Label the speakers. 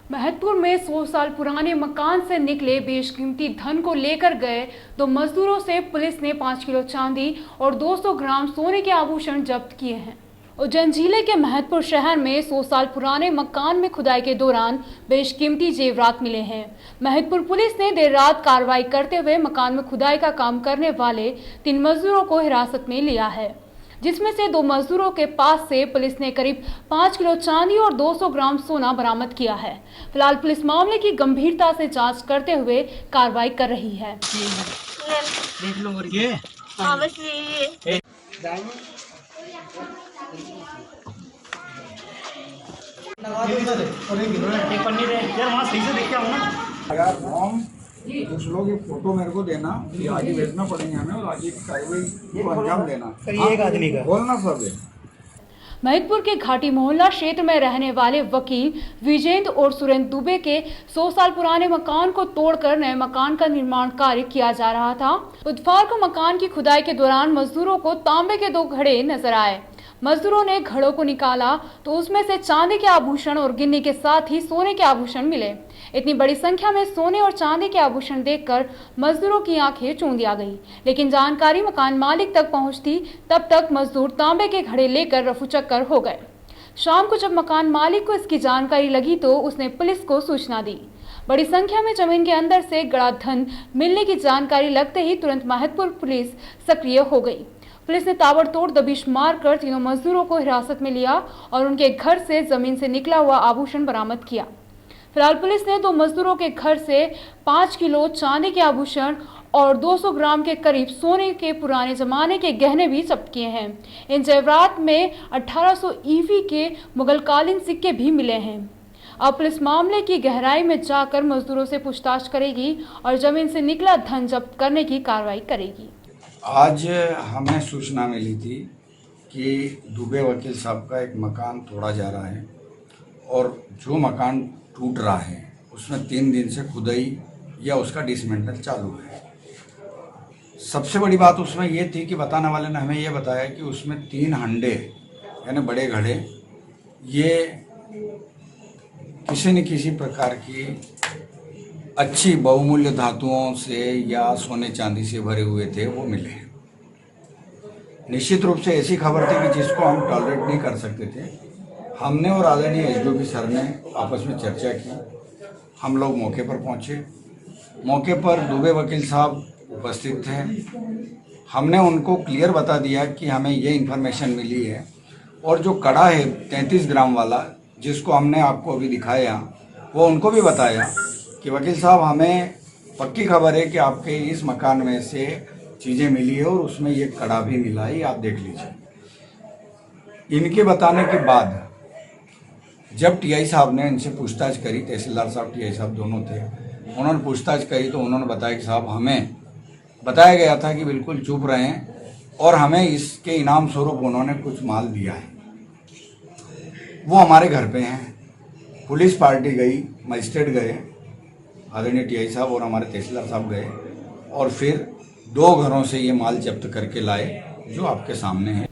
Speaker 1: महतपुर में 100 साल पुराने मकान से निकले बेशकीमती धन को लेकर गए दो मजदूरों से पुलिस ने 5 किलो चांदी और 200 ग्राम सोने के आभूषण जब्त किए हैं। उज्जैन जिले के महतपुर शहर में 100 साल पुराने मकान में खुदाई के दौरान बेशकीमती जेवरात मिले हैं। महतपुर पुलिस ने देर रात कार्रवाई करते हुए मकान में खुदाई का काम करने वाले 3 मजदूरों को हिरासत में लिया है, जिसमें से 2 मजदूरों के पास से पुलिस ने करीब 5 किलो चांदी और 200 ग्राम सोना बरामद किया है। फिलहाल पुलिस मामले की गंभीरता से जांच करते हुए कार्रवाई कर रही है।
Speaker 2: यार मॉम कुछ लोग ये फोटो मेरे को देना, ये आगे भेजना पड़ेंगे हमें और आगे कार्रवाई को अंजाम देना।
Speaker 3: एक आदमी का
Speaker 2: बोलना सब है।
Speaker 1: महतपुर के घाटी मोहल्ला क्षेत्र में रहने वाले वकील विजेंद्र और सुरेंद्र दुबे के 100 साल पुराने मकान को तोड़कर नए मकान का निर्माण कार्य किया जा रहा था। बुधवार को मकान की खुदाई के दौरान मजदूरों को तांबे के 2 घड़े नजर आए। मजदूरों ने घड़ों को निकाला तो उसमें से चांदी के आभूषण और गिन्नी के साथ ही सोने के आभूषण मिले। इतनी बड़ी संख्या में सोने और चांदी के आभूषण देखकर मजदूरों की आंखें चूंधी आ गई, लेकिन जानकारी मकान मालिक तक पहुंचती तब तक मजदूर तांबे के घड़े लेकर रफूचक्कर हो गए। शाम को जब मकान मालिक को इसकी जानकारी लगी तो उसने पुलिस को सूचना दी। बड़ी संख्या में जमीन के अंदर से गड़ा धन मिलने की जानकारी लगते ही तुरंत महतपुर पुलिस सक्रिय हो गई। पुलिस ने ताबड़तोड़ दबिश मारकर तीनों मजदूरों को हिरासत में लिया और उनके घर से जमीन से निकला हुआ आभूषण बरामद किया। फिलहाल पुलिस ने 2 मजदूरों के घर से 5 किलो चांदी के आभूषण और 200 ग्राम के करीब सोने के पुराने जमाने के गहने भी जब्त किए हैं। इन जेवरात में 1800 ईवी के मुगलकालीन सिक्के भी मिले हैं। अब पुलिस मामले की गहराई में जाकर मजदूरों से पूछताछ करेगी और जमीन से निकला धन जब्त करने की कार्रवाई करेगी।
Speaker 2: आज हमें सूचना मिली थी कि दुबे वकील साहब का एक मकान तोड़ा जा रहा है और जो मकान टूट रहा है उसमें 3 दिन से खुदाई या उसका डिसमेंटल चालू है। सबसे बड़ी बात उसमें ये थी कि बताने वाले ने हमें ये बताया कि उसमें 3 हंडे यानी बड़े घड़े ये किसी न किसी प्रकार की अच्छी बहुमूल्य धातुओं से या सोने चांदी से भरे हुए थे, वो मिले। निश्चित रूप से ऐसी खबर थी कि जिसको हम टॉलरेट नहीं कर सकते थे। हमने और आदरणीय एसडीओपी सर ने आपस में चर्चा की। हम लोग मौके पर पहुंचे। मौके पर दुबे वकील साहब उपस्थित थे। हमने उनको क्लियर बता दिया कि हमें ये इन्फॉर्मेशन मिली है और जो कड़ा है 33 ग्राम वाला जिसको हमने आपको अभी दिखाया, वो उनको भी बताया कि वकील साहब हमें पक्की खबर है कि आपके इस मकान में से चीज़ें मिली है और उसमें ये कड़ा भी मिला है, ये आप देख लीजिए। इनके बताने के बाद जब टीआई साहब ने इनसे पूछताछ करी, तहसीलदार साहब टीआई साहब दोनों थे, उन्होंने पूछताछ करी तो उन्होंने बताया कि साहब हमें बताया गया था कि बिल्कुल चुप रहें और हमें इसके इनाम स्वरूप उन्होंने कुछ माल दिया है। वो हमारे घर पे हैं। पुलिस पार्टी गई, मजिस्ट्रेट गए, आदरणीय टीआई साहब और हमारे तहसीलदार साहब गए और फिर 2 घरों से ये माल जब्त करके लाए जो आपके सामने है।